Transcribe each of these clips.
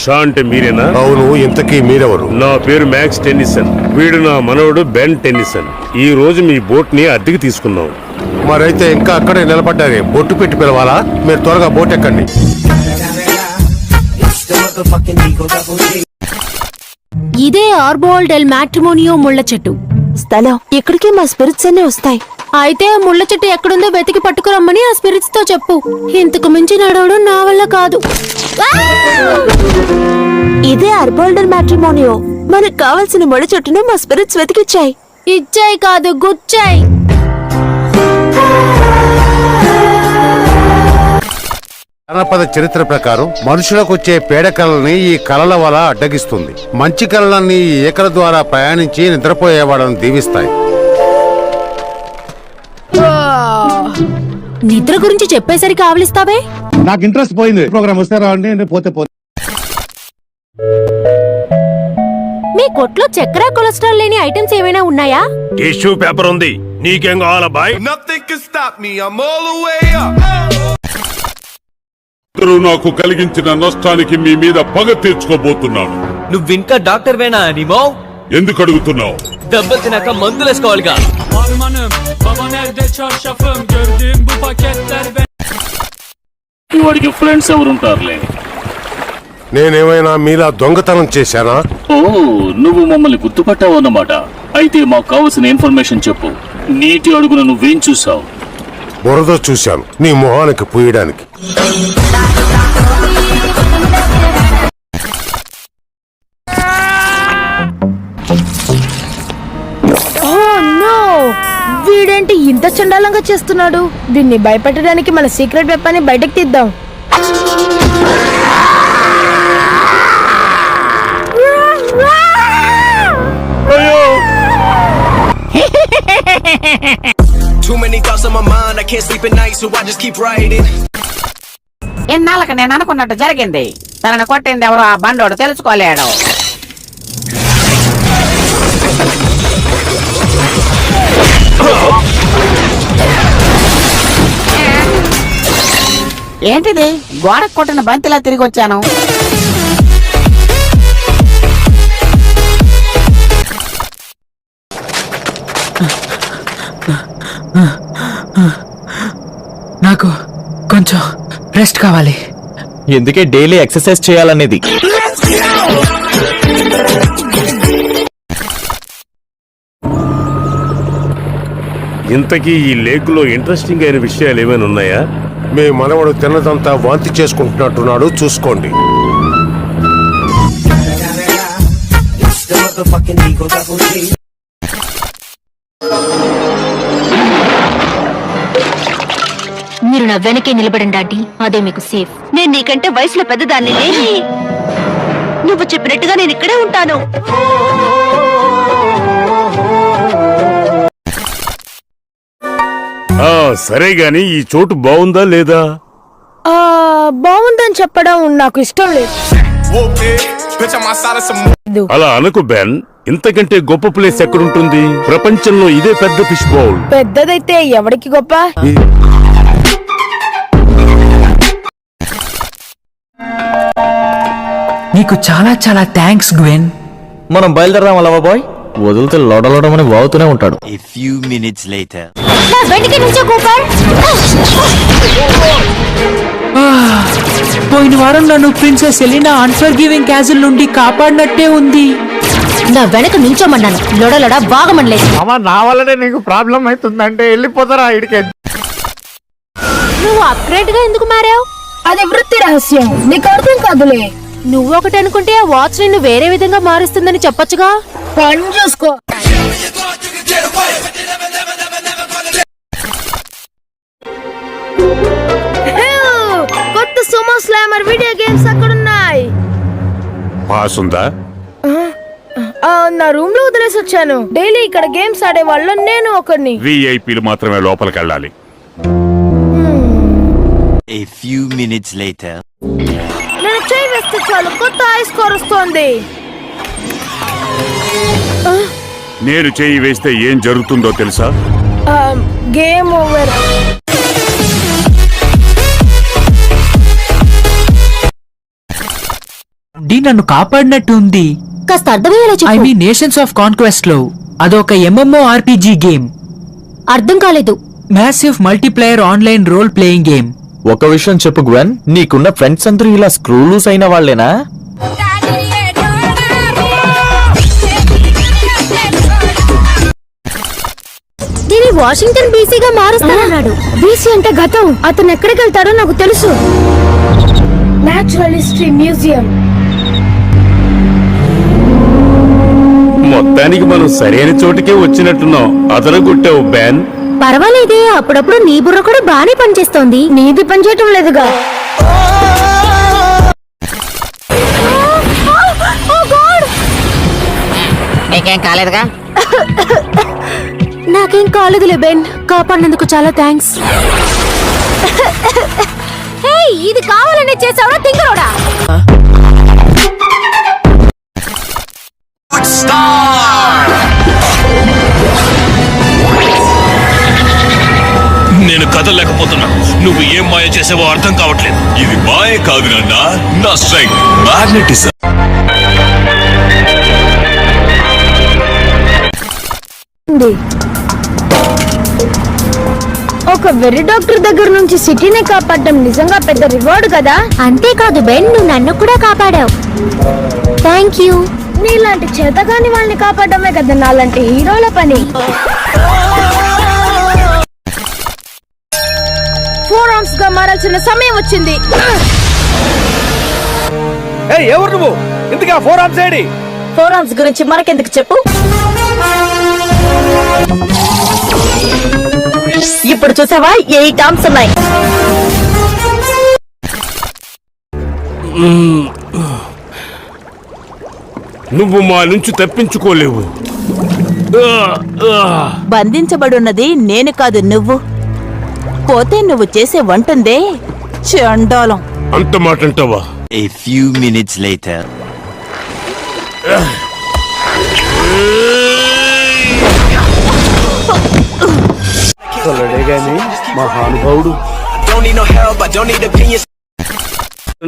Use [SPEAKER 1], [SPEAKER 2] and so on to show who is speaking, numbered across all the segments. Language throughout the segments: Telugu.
[SPEAKER 1] షా అంటే మీరేనా?
[SPEAKER 2] అవును, ఇంతకీ మీరెవరు?
[SPEAKER 1] నా పేరు మ్యాక్స్ టెన్నిసన్. వీడు నా మనవడు బెన్ టెన్నిసన్. ఈ రోజు మీ బోట్ ని అద్దెకి తీసుకున్నాం.
[SPEAKER 2] మరైతే ఇంకా అక్కడే నిలబడ్డారే, బొట్టు పెట్టి పిలవాలా? మీరు త్వరగా బోట్ ఎక్కండి.
[SPEAKER 3] ఇదే ఆర్బోల్ డెల్ మ్యాట్రిమోనియో ముళ్ళ చెట్టు
[SPEAKER 4] స్థలం. ఇక్కడికి మా స్పిరిట్స్ అన్ని వస్తాయి.
[SPEAKER 3] అయితే ఆ ముళ్ళ చెట్టు ఎక్కడుందో వెతికి పట్టుకురమ్మని ఆ స్పిరిట్స్ తో చెప్పు. ఇంతకు మించి నడవడం నా వల్ల కాదు.
[SPEAKER 4] ఇదే అర్బోల్డర్ మ్యాట్రిమోనియో. మనకు కావాల్సిన ముళ్ళ చెట్టును మా స్పిరిట్స్ వెతికిచ్చాయి.
[SPEAKER 3] ఇచ్చాయి కాదు, గుచ్చాయి.
[SPEAKER 2] జానపద చరిత్ర ప్రకారం మనుషులకు వచ్చే పేడ కళల్ని ఈ కళల వల్ల అడ్డగిస్తుంది. మంచి కళలన్నీ ఈ ఏకల ద్వారా ప్రయాణించి నిద్రపోయేవాళ్ళని దీవిస్తాయి.
[SPEAKER 3] నిద్ర గురించి చెప్పేసరికి ఆవలిస్తావే.
[SPEAKER 5] నాకు ఇంట్రెస్ట్ పోయింది. ప్రోగ్రామ్ వస్తే రావండి, పోతే పోతే.
[SPEAKER 3] మీ కొట్లో చక్కెర కొలెస్ట్రాల్ లేని ఐటమ్స్ ఏమైనా ఉన్నాయా?
[SPEAKER 1] టిష్యూ పేపర్ ఉంది. నీకేం కావాలా bye?
[SPEAKER 6] Nothing can stop me, I'm all the way up.
[SPEAKER 7] నాకు కలిగించిన నష్టానికి మీ మీద పగ తీర్చుకోబోతున్నాను.
[SPEAKER 8] నువ్వింకా డాక్టర్ వేనా నిమో?
[SPEAKER 7] ఎందుకు అడుగుతున్నావు?
[SPEAKER 8] దెబ్బలు తినాక మందులేసుకోవాలిగా.
[SPEAKER 9] వాడికి ఫ్రెండ్స్ ఎవరుంటారులే.
[SPEAKER 2] నేనేమైనా మీలా దొంగతనం చేశానా?
[SPEAKER 9] ఓ, నువ్వు మమ్మల్ని గుర్తుపట్టావు అన్నమాట. అయితే మాకు కావాల్సిన ఇన్ఫర్మేషన్ చెప్పు. నీటి అడుగున నువ్వేం చూసావు?
[SPEAKER 2] బురద చూశాను, నీ మొహానికి పూయడానికి.
[SPEAKER 10] వీడేంటి ఇంత చండాలంగా చేస్తున్నాడు? దీన్ని భయపెట్టడానికి మన సీక్రెట్ వెపన్ ని బయటకు తీద్దాం.
[SPEAKER 6] Too many thoughts on my mind, I can't sleep at night, so I just keep writing.
[SPEAKER 11] ఎన్నాళ్ళకి నేను అనుకున్నట్టు జరిగింది. తనను కొట్టింది ఎవరో ఆ బండోడు తెలుసుకోలేడు. ఏంటిది? గోడకు కొట్టిన బంతిలా తిరిగి వచ్చాను.
[SPEAKER 8] నాకు కొంచెం రెస్ట్ కావాలి. ఎందుకే డైలీ ఎక్సర్సైజ్ చేయాలనేది.
[SPEAKER 1] ఇంతకీ ఈ లేక్ లో ఇంట్రెస్టింగ్ అయిన విషయాలు ఏమైనా ఉన్నాయా?
[SPEAKER 2] మీ మనవడు తిన్నదంతా వాంతి చేసుకుంటున్నట్టున్నాడు, చూసుకోండి.
[SPEAKER 3] మీరు నా వెనకే నిలబడండి ఆంటీ, అదే మీకు సేఫ్.
[SPEAKER 4] నేను నీకంటే వయసులో పెద్దదాన్ని. నువ్వు చెప్పినట్టుగా నేను ఇక్కడే ఉంటాను.
[SPEAKER 1] సరే గాని ఈ చోటు బాగుందా లేదా?
[SPEAKER 10] బాగుందని చెప్పడం నాకు ఇష్టం లేదు.
[SPEAKER 1] అలా అనుకు బెన్. ఇంతకంటే గొప్ప ప్లేస్ ఎక్కడుంటుంది? ప్రపంచంలో ఇదే పెద్ద ఫిష్ బౌల్.
[SPEAKER 10] పెద్దదైతే ఎవరికి గొప్ప?
[SPEAKER 8] నీకు చాలా చాలా థ్యాంక్స్ గ్వెన్. మనం బయలుదేరదాం అలా బాయ్. వదిలితే లోడలోడమని వాగుతూనే ఉంటాడు.
[SPEAKER 6] A few minutes later.
[SPEAKER 3] నా వెనకే నుంచో కూపర్.
[SPEAKER 8] పోయిన వారం నన్ను ప్రిన్సెస్ ఎలినా అన్ఫర్గివింగ్ క్యాజిల్ నుండి కాపాడినట్టే ఉంది.
[SPEAKER 3] నా వెనక నుంచోమన్నాను, లొడలొడ బాగమనలేదు.
[SPEAKER 5] నా వల్లనే నీకు ప్రాబ్లం అవుతుందంటే వెళ్ళిపోతారా ఇడికే.
[SPEAKER 3] నువ్వు అప్గ్రేడ్ గా ఎందుకు మారావు?
[SPEAKER 10] అది వృత్తి రహస్యం, నీకు అర్థం కాదులే.
[SPEAKER 3] నువ్వు ఒకటి అనుకుంటే ఆ వాచ్ నిన్ను వేరే విధంగా మారుస్తుందని చెప్పొచ్చుగా.
[SPEAKER 10] పని చూసుకో. కొత్త సుమో స్లామర్ వీడియో గేమ్స్ అక్కడున్నాయి.
[SPEAKER 2] పాస్ ఉందా?
[SPEAKER 10] నా రూమ్ లో వదిలేసి వచ్చాను. డైలీ ఇక్కడ గేమ్స్ ఆడే వాళ్ళు నేను ఒకరిని.
[SPEAKER 7] విఐపీలు మాత్రమే లోపలికి వెళ్ళాలి.
[SPEAKER 6] A few minutes later.
[SPEAKER 10] నేను చేయి వేస్తే చాలు కొత్త హై స్కోర్ వస్తోంది.
[SPEAKER 7] నేను చేయి వేస్తే ఏం జరుగుతుందో తెలుసా?
[SPEAKER 10] Game over.
[SPEAKER 8] నన్ను కాపాడినట్టు ఉంది.
[SPEAKER 3] కాస్త అర్థమయ్యేలా
[SPEAKER 8] ఐ
[SPEAKER 3] చెప్పు.
[SPEAKER 8] మీన్ నేషన్స్ ఆఫ్ కాన్క్వెస్ట్ లో అదొక MMORPG గేమ్.
[SPEAKER 3] అర్థం కాలేదు.
[SPEAKER 8] Massive multiplayer online role playing game.
[SPEAKER 12] ఒక విషయం చెప్పు గ్వెన్, నీకున్న ఫ్రెండ్స్ అందరూ ఇలా స్క్రూ లూస్ అయిన వాళ్ళేనా?
[SPEAKER 3] దీని వాషింగ్టన్ బీసీగా మారుస్తానన్నాడు.
[SPEAKER 10] బీసీ అంటే గతం. అతను ఎక్కడికి వెళ్తాడో నాకు తెలుసు. Natural history museum.
[SPEAKER 1] మొత్తానికి మనం సరైన చోటుకే వచ్చినట్టున్నాం. అదరగొట్టావు బెన్.
[SPEAKER 3] పర్వాలేదే, అప్పుడప్పుడు నీ బుర్ర కూడా బానే పనిచేస్తోంది.
[SPEAKER 10] నీది పనిచేయటం లేదుగా.
[SPEAKER 11] నీకేం కాలేదుగా?
[SPEAKER 3] నాకేం కాలేదులే బెన్. కాపాడినందుకు చాలా థ్యాంక్స్. ఇది కావాలనే చేసావా తింగరోడా?
[SPEAKER 9] నేను కదలలేకపోతున్నా. నువ్వు ఏం మాయ చేసావో అర్థం కావట్లేదు. ఇది మాయ కాదు నాన్న, నా స్ట్రెంగ్త్, మ్యాగ్నెటిజం.
[SPEAKER 10] ఒక వెర్రి డాక్టర్ దగ్గర నుంచి సిటీని కాపాడడం నిజంగా పెద్ద రివార్డ్ కదా.
[SPEAKER 3] అంతేకాదు బెన్, నువ్వు నన్ను కూడా కాపాడావు. Thank you.
[SPEAKER 10] నీలాంటి చేతగాని వాళ్ళని కాపాడమే కదా నాలాంటి హీరోల పని. ఫోర్ ఆర్మ్స్ గా మారాల్సిన సమయం వచ్చింది.
[SPEAKER 5] ఎవరు నువ్వు? ఇంతగా four arms AD?
[SPEAKER 4] Four arms గురించి మనకెందుకు చెప్పు. ఇప్పుడు చూసావా 8 ఆర్మ్స్ ఉన్నాయి.
[SPEAKER 1] నువ్వు మా నుంచి తప్పించుకోలేవు.
[SPEAKER 4] బంధించబడున్నది నేను కాదు, నువ్వు. పోతే నువ్వు చేసే వంటుందే చండాలం.
[SPEAKER 1] అంత మాట అంటావా?
[SPEAKER 12] A few minutes later.
[SPEAKER 2] మహానుభావుడు.
[SPEAKER 6] Don't need no help, I don't need opinions.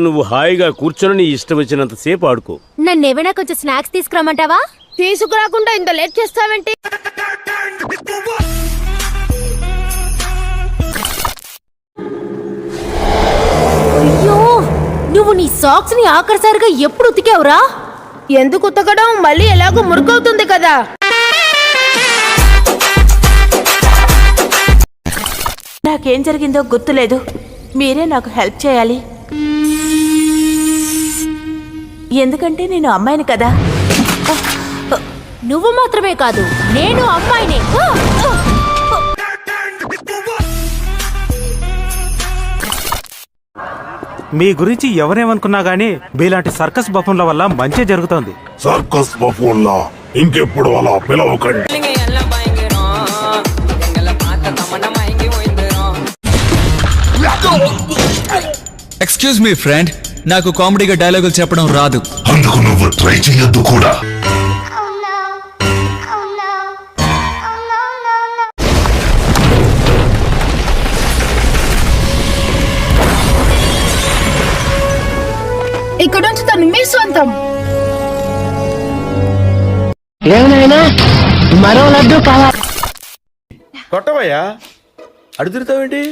[SPEAKER 1] నువ్వు హాయిగా కూర్చొని నీ ఇష్టం వచ్చినంత సేపు ఆడుకో.
[SPEAKER 3] నన్నేమైనా కొంచెం స్నాక్స్ తీసుకురమ్మంటావా?
[SPEAKER 10] తీసుకురాకుండా ఇంత లేట్ చేస్తావేంటి?
[SPEAKER 3] అయ్యో, నువ్వు నీ సాక్స్ ని ఆఖరిసారిగా ఎప్పుడు ఉతికావురా?
[SPEAKER 10] ఎందుకు ఉతకడం? మళ్ళీ ఎలాగో మురుకవుతుంది కదా.
[SPEAKER 4] నాకేం జరిగిందో గుర్తులేదు. మీరే నాకు హెల్ప్ చేయాలి. ఎందుకంటే నేను అమ్మాయిని కదా.
[SPEAKER 3] నువ్వు మాత్రమే కాదు, నేను అమ్మాయినే.
[SPEAKER 5] మీ గురించి ఎవరేమనుకున్నా గానీ మీలాంటి సర్కస్ బఫూన్ల వల్ల మంచి జరుగుతోంది.
[SPEAKER 7] సర్కస్ బఫూన్లా ఇంకెప్పుడు అలా పిలవకండి.
[SPEAKER 12] ఎక్స్క్యూజ్ మీ ఫ్రెండ్, నాకు కామెడీగా డైలాగులు చెప్పడం రాదు.
[SPEAKER 7] అందుకు నువ్వు ట్రై చేయొద్దు కూడా.
[SPEAKER 10] ఇక్కడ నుంచి తను మీ సొంతం.
[SPEAKER 11] ఏమైనా మరో లడ్డు కావాలి.
[SPEAKER 5] కొట్టవయ్యా, అడుగుతావేంటి?